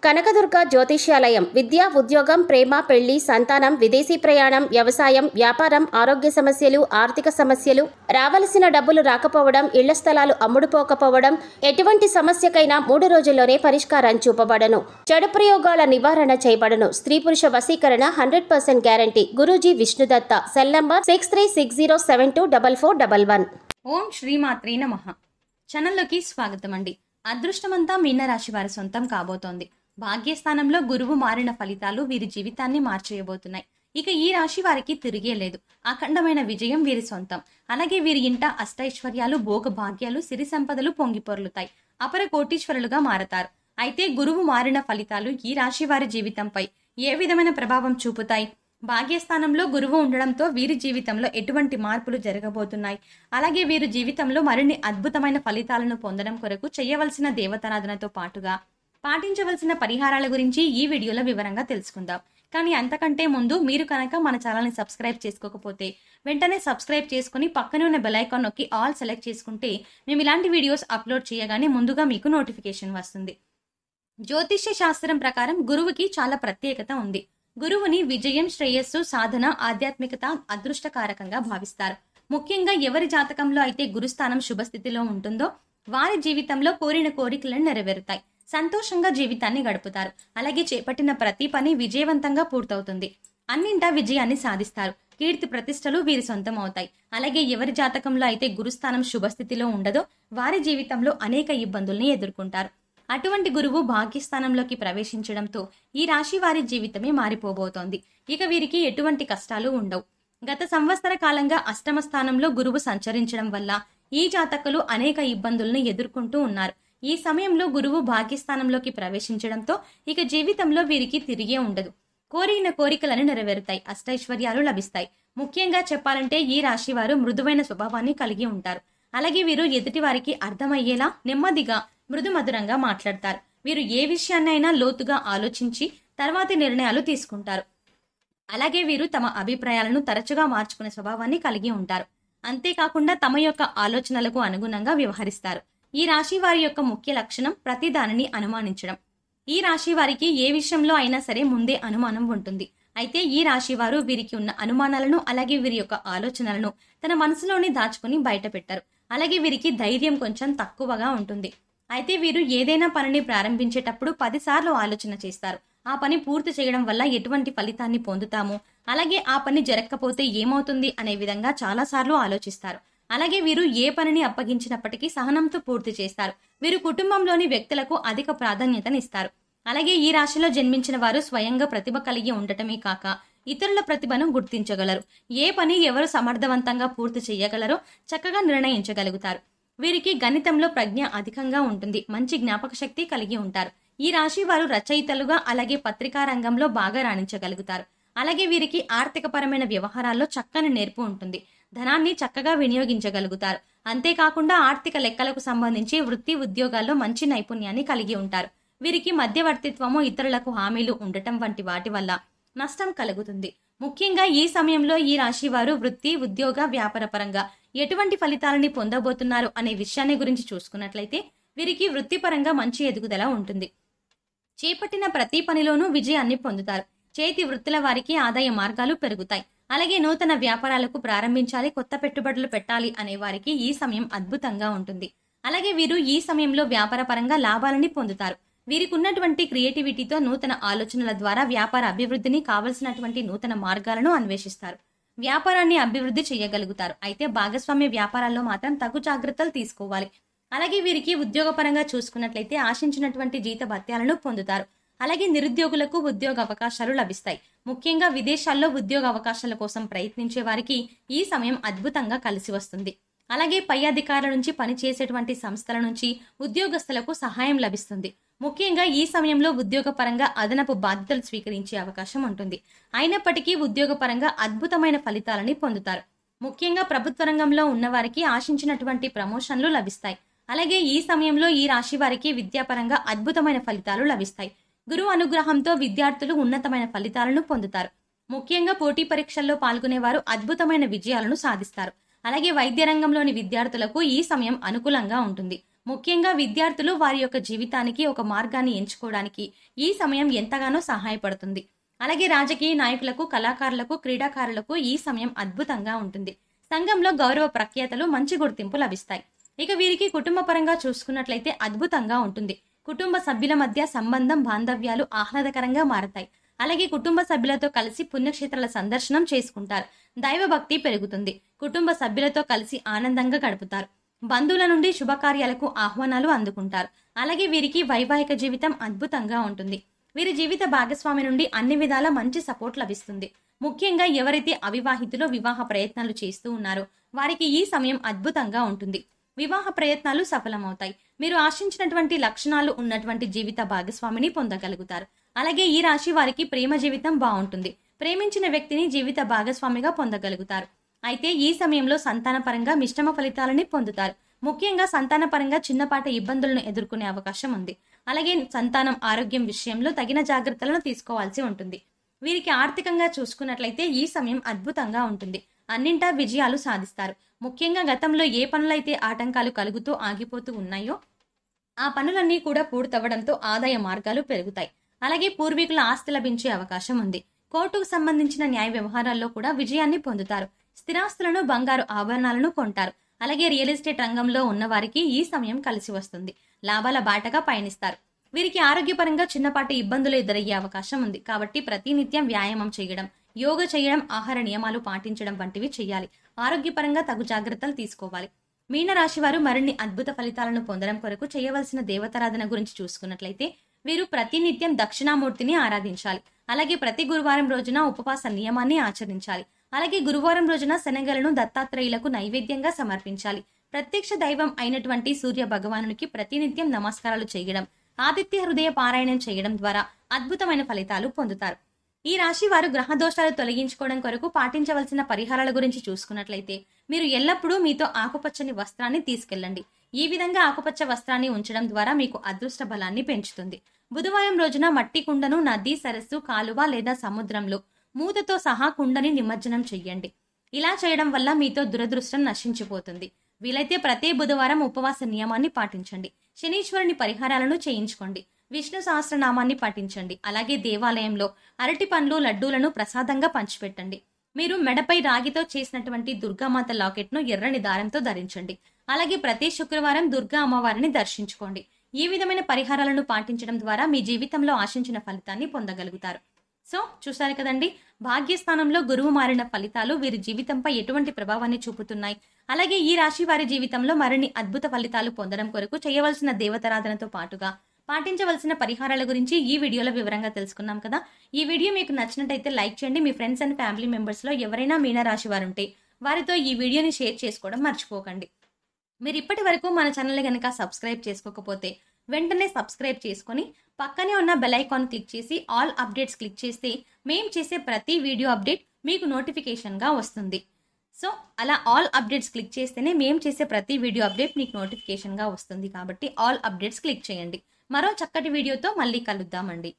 కనకదుర్గ జ్యోతిష్యాలయం విద్య, ఉద్యోగం, ప్రేమ, పెళ్లి, సంతానం, విదేశీ ప్రయాణం, వ్యవసాయం, వ్యాపారం, ఆరోగ్య సమస్యలు, ఆర్థిక సమస్యలు, రావలసిన డబ్బులు రాకపోవడం, ఇళ్ల స్థలాలు అమ్ముడుపోకపోవడం, ఎటువంటి సమస్యకైనా 3 రోజుల్లోనే పరిష్కారం చూపబడను. చెడు ప్రయోగాల నివారణ చేయబడను. స్త్రీ పురుష వశీకరణ 100% guarantee. Guruji Vishnudatta. Cell number 6360724411. ఓం శ్రీమాత్రే నమః. ఛానల్లోకి స్వాగతం అండి. అదృష్టమంతా మీనరాశి వారి సొంతం కాబోతోంది. భాగ్యస్థానంలో గురువు మారిన ఫలితాలు వీరి జీవితాన్ని మార్చేయబోతున్నాయి. ఇక ఈ రాశి వారికి తిరిగే లేదు. అఖండమైన విజయం వీరి సొంతం. అలాగే వీరి ఇంట అష్టైశ్వర్యాలు, భోగ భాగ్యాలు, సిరి సంపదలు పొంగిపొర్లుతాయి. అపర కోటీశ్వరులుగా మారతారు. అయితే గురువు మారిన ఫలితాలు ఈ రాశి వారి జీవితంపై ఏ విధమైన ప్రభావం చూపుతాయి? భాగ్యస్థానంలో గురువు ఉండడంతో వీరి జీవితంలో ఎటువంటి మార్పులు జరగబోతున్నాయి? అలాగే వీరి జీవితంలో మరిన్ని అద్భుతమైన ఫలితాలను పొందడం కొరకు చేయవలసిన దేవతారాధనతో పాటుగా పాటించవలసిన పరిహారాల గురించి ఈ వీడియోలో వివరంగా తెలుసుకుందాం. కానీ అంతకంటే ముందు మీరు కనుక మన ఛానల్ని సబ్స్క్రైబ్ చేసుకోకపోతే వెంటనే సబ్స్క్రైబ్ చేసుకుని పక్కనే ఉన్న బెల్ ఐకాన్ నొక్కి ఆల్ సెలెక్ట్ చేసుకుంటే మేము ఇలాంటి వీడియోస్ అప్లోడ్ చేయగానే ముందుగా మీకు నోటిఫికేషన్ వస్తుంది. జ్యోతిష్య శాస్త్రం ప్రకారం గురువుకి చాలా ప్రత్యేకత ఉంది. గురువుని విజయం, శ్రేయస్సు, సాధన, ఆధ్యాత్మికత, అదృష్టకారకంగా భావిస్తారు. ముఖ్యంగా ఎవరి జాతకంలో అయితే గురుస్థానం శుభస్థితిలో ఉంటుందో వారి జీవితంలో కోరిన కోరికలను నెరవేరుతాయి. సంతోషంగా జీవితాన్ని గడుపుతారు. అలాగే చేపట్టిన ప్రతి పని విజయవంతంగా పూర్తవుతుంది. అన్నింటా విజయాన్ని సాధిస్తారు. కీర్తి ప్రతిష్టలు వీరి సొంతం అవుతాయి. అలాగే ఎవరి జాతకంలో అయితే గురుస్థానం శుభస్థితిలో ఉండదో వారి జీవితంలో అనేక ఇబ్బందుల్ని ఎదుర్కొంటారు. అటువంటి గురువు భాగ్యస్థానంలోకి ప్రవేశించడంతో ఈ రాశి వారి జీవితమే మారిపోబోతోంది. ఇక వీరికి ఎటువంటి కష్టాలు ఉండవు. గత సంవత్సర కాలంగా అష్టమ స్థానంలో గురువు సంచరించడం వల్ల ఈ జాతకులు అనేక ఇబ్బందులను ఎదుర్కొంటూ ఉన్నారు. ఈ సమయంలో గురువు భాగ్యస్థానంలోకి ప్రవేశించడంతో ఇక జీవితంలో వీరికి తిరిగే ఉండదు. కోరిన కోరికలను నెరవేరుతాయి. అష్టైశ్వర్యాలు లభిస్తాయి. ముఖ్యంగా చెప్పాలంటే ఈ రాశి వారు మృదువైన స్వభావాన్ని కలిగి ఉంటారు. అలాగే వీరు ఎదుటి వారికి అర్థమయ్యేలా నెమ్మదిగా మృదుమధురంగా మాట్లాడతారు. వీరు ఏ విషయాన్నైనా లోతుగా ఆలోచించి తర్వాతి నిర్ణయాలు తీసుకుంటారు. అలాగే వీరు తమ అభిప్రాయాలను తరచుగా మార్చుకునే స్వభావాన్ని కలిగి ఉంటారు. అంతేకాకుండా తమ యొక్క ఆలోచనలకు అనుగుణంగా వ్యవహరిస్తారు. ఈ రాశి వారి యొక్క ముఖ్య లక్షణం ప్రతి దానిని అనుమానించడం. ఈ రాశి వారికి ఏ విషయంలో అయినా సరే ముందే అనుమానం ఉంటుంది. అయితే ఈ రాశి వారు వీరికి ఉన్న అనుమానాలను అలాగే వీరి యొక్క ఆలోచనలను తన మనసులోనే దాచుకుని బయట పెట్టారు. అలాగే వీరికి ధైర్యం కొంచెం తక్కువగా ఉంటుంది. అయితే వీరు ఏదైనా పనిని ప్రారంభించేటప్పుడు 10 సార్లు ఆలోచన చేస్తారు. ఆ పని పూర్తి చేయడం వల్ల ఎటువంటి ఫలితాన్ని పొందుతాము, అలాగే ఆ పని జరగకపోతే ఏమవుతుంది అనే విధంగా చాలా సార్లు ఆలోచిస్తారు. అలాగే వీరు ఏ పనిని అప్పగించినప్పటికీ సహనంతో పూర్తి చేస్తారు. వీరు కుటుంబంలోని వ్యక్తులకు అధిక ప్రాధాన్యతనిస్తారు. అలాగే ఈ రాశిలో జన్మించిన వారు స్వయంగా ప్రతిభ కలిగి ఉండటమే కాక ఇతరుల ప్రతిభను గుర్తించగలరు. ఏ పని ఎవరు సమర్థవంతంగా పూర్తి చేయగలరో చక్కగా నిర్ణయించగలుగుతారు. వీరికి గణితంలో ప్రజ్ఞ అధికంగా ఉంటుంది. మంచి జ్ఞాపక శక్తి కలిగి ఉంటారు. ఈ రాశి వారు రచయితలుగా అలాగే పత్రికా రంగంలో బాగా రాణించగలుగుతారు. అలాగే వీరికి ఆర్థికపరమైన వ్యవహారాల్లో చక్కని నేర్పు ఉంటుంది. ధనాన్ని చక్కగా వినియోగించగలుగుతారు. అంతేకాకుండా ఆర్థిక లెక్కలకు సంబంధించి వృత్తి, ఉద్యోగాల్లో మంచి నైపుణ్యాన్ని కలిగి ఉంటారు. వీరికి మధ్యవర్తిత్వము, ఇతరులకు హామీలు ఉండటం వంటి వాటి వల్ల నష్టం కలుగుతుంది. ముఖ్యంగా ఈ సమయంలో ఈ రాశి వారు వృత్తి, ఉద్యోగ, వ్యాపార పరంగా ఎటువంటి ఫలితాలని పొందబోతున్నారు అనే విషయాన్ని గురించి చూసుకున్నట్లయితే వీరికి వృత్తిపరంగా మంచి ఎదుగుదల ఉంటుంది. చేపట్టిన ప్రతి పనిలోనూ విజయాన్ని పొందుతారు. చేతి వృత్తుల వారికి ఆదాయ మార్గాలు పెరుగుతాయి. అలాగే నూతన వ్యాపారాలకు ప్రారంభించాలి, కొత్త పెట్టుబడులు పెట్టాలి అనే వారికి ఈ సమయం అద్భుతంగా ఉంటుంది. అలాగే వీరు ఈ సమయంలో వ్యాపార పరంగా లాభాలని పొందుతారు. వీరికి ఉన్నటువంటి క్రియేటివిటీతో నూతన ఆలోచనల ద్వారా వ్యాపార అభివృద్ధిని కావలసినటువంటి నూతన మార్గాలను అన్వేషిస్తారు. వ్యాపారాన్ని అభివృద్ధి చేయగలుగుతారు. అయితే భాగస్వామ్య వ్యాపారాల్లో మాత్రం తగు జాగ్రత్తలు తీసుకోవాలి. అలాగే వీరికి ఉద్యోగపరంగా చూసుకున్నట్లయితే ఆశించినటువంటి జీత భత్యాలను పొందుతారు. అలాగే నిరుద్యోగులకు ఉద్యోగ అవకాశాలు లభిస్తాయి. ముఖ్యంగా విదేశాల్లో ఉద్యోగ అవకాశాల కోసం ప్రయత్నించే వారికి ఈ సమయం అద్భుతంగా కలిసి వస్తుంది. అలాగే పై అధికారుల నుంచి పనిచేసేటువంటి సంస్థల నుంచి ఉద్యోగస్తులకు సహాయం లభిస్తుంది. ముఖ్యంగా ఈ సమయంలో ఉద్యోగపరంగా అదనపు బాధ్యతలు స్వీకరించే అవకాశం ఉంటుంది. అయినప్పటికీ ఉద్యోగపరంగా అద్భుతమైన ఫలితాలని పొందుతారు. ముఖ్యంగా ప్రభుత్వ రంగంలో ఉన్నవారికి ఆశించినటువంటి ప్రమోషన్లు లభిస్తాయి. అలాగే ఈ సమయంలో ఈ రాశి వారికి విద్యాపరంగా అద్భుతమైన ఫలితాలు లభిస్తాయి. గురువు అనుగ్రహంతో విద్యార్థులు ఉన్నతమైన ఫలితాలను పొందుతారు. ముఖ్యంగా పోటీ పరీక్షల్లో పాల్గొనేవారు అద్భుతమైన విజయాలను సాధిస్తారు. అలాగే వైద్య రంగంలోని విద్యార్థులకు ఈ సమయం అనుకూలంగా ఉంటుంది. ముఖ్యంగా విద్యార్థులు వారి యొక్క జీవితానికి ఒక మార్గాన్ని ఎంచుకోవడానికి ఈ సమయం ఎంతగానో సహాయపడుతుంది. అలాగే రాజకీయ నాయకులకు, కళాకారులకు, క్రీడాకారులకు ఈ సమయం అద్భుతంగా ఉంటుంది. సంఘంలో గౌరవ ప్రఖ్యాతలు, మంచి గుర్తింపు లభిస్తాయి. ఇక వీరికి కుటుంబ పరంగా చూసుకున్నట్లయితే అద్భుతంగా ఉంటుంది. కుటుంబ సభ్యుల మధ్య సంబంధం, బాంధవ్యాలు ఆహ్లాదకరంగా మారతాయి. అలాగే కుటుంబ సభ్యులతో కలిసి పుణ్యక్షేత్రాల సందర్శనం చేసుకుంటారు. దైవభక్తి పెరుగుతుంది. కుటుంబ సభ్యులతో కలిసి ఆనందంగా గడుపుతారు. బంధువుల నుండి శుభకార్యాలకు ఆహ్వానాలు అందుకుంటారు. అలాగే వీరికి వైవాహిక జీవితం అద్భుతంగా ఉంటుంది. వీరి జీవిత భాగస్వామి నుండి అన్ని విధాల మంచి సపోర్ట్ లభిస్తుంది. ముఖ్యంగా ఎవరైతే అవివాహితులో వివాహ ప్రయత్నాలు చేస్తూ ఉన్నారో వారికి ఈ సమయం అద్భుతంగా ఉంటుంది. వివాహ ప్రయత్నాలు సఫలమవుతాయి. మీరు ఆశించినటువంటి లక్షణాలు ఉన్నటువంటి జీవిత భాగస్వామిని పొందగలుగుతారు. అలాగే ఈ రాశి వారికి ప్రేమ జీవితం బాగుంటుంది. ప్రేమించిన వ్యక్తిని జీవిత భాగస్వామిగా పొందగలుగుతారు. అయితే ఈ సమయంలో సంతానపరంగా మిశ్రమ ఫలితాలని పొందుతారు. ముఖ్యంగా సంతానపరంగా చిన్నపాటి ఇబ్బందులను ఎదుర్కొనే అవకాశం ఉంది. అలాగే సంతానం ఆరోగ్యం విషయంలో తగిన జాగ్రత్తలను తీసుకోవాల్సి ఉంటుంది. వీరికి ఆర్థికంగా చూసుకున్నట్లయితే ఈ సమయం అద్భుతంగా ఉంటుంది. అన్నింటా విజయాలు సాధిస్తారు. ముఖ్యంగా గతంలో ఏ పనులైతే ఆటంకాలు కలుగుతూ ఆగిపోతూ ఉన్నాయో ఆ పనులన్నీ కూడా పూర్తవడంతో ఆదాయ మార్గాలు పెరుగుతాయి. అలాగే పూర్వీకుల ఆస్తి లభించే అవకాశం ఉంది. కోర్టుకు సంబంధించిన న్యాయ వ్యవహారాల్లో కూడా విజయాన్ని పొందుతారు. స్థిరాస్తులను, బంగారు ఆభరణాలను కొంటారు. అలాగే రియల్ ఎస్టేట్ రంగంలో ఉన్న వారికి ఈ సమయం కలిసి వస్తుంది. లాభాల బాటగా పయనిస్తారు. వీరికి ఆరోగ్యపరంగా చిన్నపాటి ఇబ్బందులు ఎదురయ్యే అవకాశం ఉంది. కాబట్టి ప్రతినిత్యం వ్యాయామం చేయడం, యోగా చేయడం, ఆహార నియమాలు పాటించడం వంటివి చేయాలి. ఆరోగ్యపరంగా తగు జాగ్రత్తలు తీసుకోవాలి. మీనరాశి వారు మరిన్ని అద్భుత ఫలితాలను పొందడం కొరకు చేయవలసిన దేవతారాధన గురించి చూసుకున్నట్లయితే వీరు ప్రతినిత్యం దక్షిణామూర్తిని ఆరాధించాలి. అలాగే ప్రతి గురువారం రోజున ఉపవాస నియమాన్ని ఆచరించాలి. అలాగే గురువారం రోజున శనగలను దత్తాత్రేయులకు నైవేద్యంగా సమర్పించాలి. ప్రత్యక్ష దైవం అయినటువంటి సూర్య భగవానునికి ప్రతినిత్యం నమస్కారాలు చేయడం, ఆదిత్య హృదయ పారాయణం చేయడం ద్వారా అద్భుతమైన ఫలితాలు పొందుతారు. ఈ రాశి వారు గ్రహ దోషాలు తొలగించుకోవడం కొరకు పాటించవలసిన పరిహారాల గురించి చూసుకున్నట్లయితే మీరు ఎల్లప్పుడూ మీతో ఆకుపచ్చని వస్త్రాన్ని తీసుకెళ్ళండి. ఈ విధంగా ఆకుపచ్చ వస్త్రాన్ని ఉంచడం ద్వారా మీకు అదృష్ట బలాన్ని పెంచుతుంది. బుధవారం రోజున మట్టి కుండను నది, సరస్సు, కాలువ లేదా సముద్రంలో మూతతో సహా కుండని నిమజ్జనం చెయ్యండి. ఇలా చేయడం వల్ల మీతో దురదృష్టం నశించిపోతుంది. వీలైతే ప్రతి బుధవారం ఉపవాస నియమాన్ని పాటించండి. శనీశ్వరుని పరిహారాలను చేయించుకోండి. విష్ణు సహస్రనామాన్ని పఠించండి. అలాగే దేవాలయంలో అరటి పండ్లు, లడ్డూలను ప్రసాదంగా పంచిపెట్టండి. మీరు మెడపై రాగితో చేసినటువంటి దుర్గామాత లాకెట్ను ఎర్రని దారంతో ధరించండి. అలాగే ప్రతి శుక్రవారం దుర్గా అమ్మవారిని దర్శించుకోండి. ఈ విధమైన పరిహారాలను పాటించడం ద్వారా మీ జీవితంలో ఆశించిన ఫలితాన్ని పొందగలుగుతారు. సో చూసారు కదండి, భాగ్యస్థానంలో గురువు మారిన ఫలితాలు వీరి జీవితంపై ఎటువంటి ప్రభావాన్ని చూపుతున్నాయి. అలాగే ఈ రాశి వారి జీవితంలో మరిన్ని అద్భుత ఫలితాలు పొందడం కొరకు చేయవలసిన దేవతారాధనతో పాటుగా పాటించవలసిన పరిహారాల గురించి ఈ వీడియోలో వివరంగా తెలుసుకున్నాం కదా. ఈ వీడియో మీకు నచ్చినట్టయితే లైక్ చేయండి. మీ ఫ్రెండ్స్ అండ్ ఫ్యామిలీ మెంబర్స్ లో ఎవరైనా మీనరాశి వారు ఉంటే వారితో ఈ వీడియోని షేర్ చేసుకోవడం మర్చిపోకండి. మీరు ఇప్పటి వరకు మన ఛానల్ కనుక సబ్స్క్రైబ్ చేసుకోకపోతే వెంటనే సబ్స్క్రైబ్ చేసుకొని పక్కనే ఉన్న బెల్ ఐకాన్ క్లిక్ చేసి ఆల్ అప్డేట్స్ క్లిక్ చేస్తే మేము చేసే ప్రతి వీడియో అప్డేట్ మీకు నోటిఫికేషన్గా వస్తుంది. సో అలా ఆల్ అప్డేట్స్ క్లిక్ చేస్తేనే మేము చేసే ప్రతి వీడియో అప్డేట్ మీకు నోటిఫికేషన్గా వస్తుంది. కాబట్టి ఆల్ అప్డేట్స్ క్లిక్ చేయండి. మరో చక్కటి వీడియోతో మళ్ళీ కలుద్దామండి.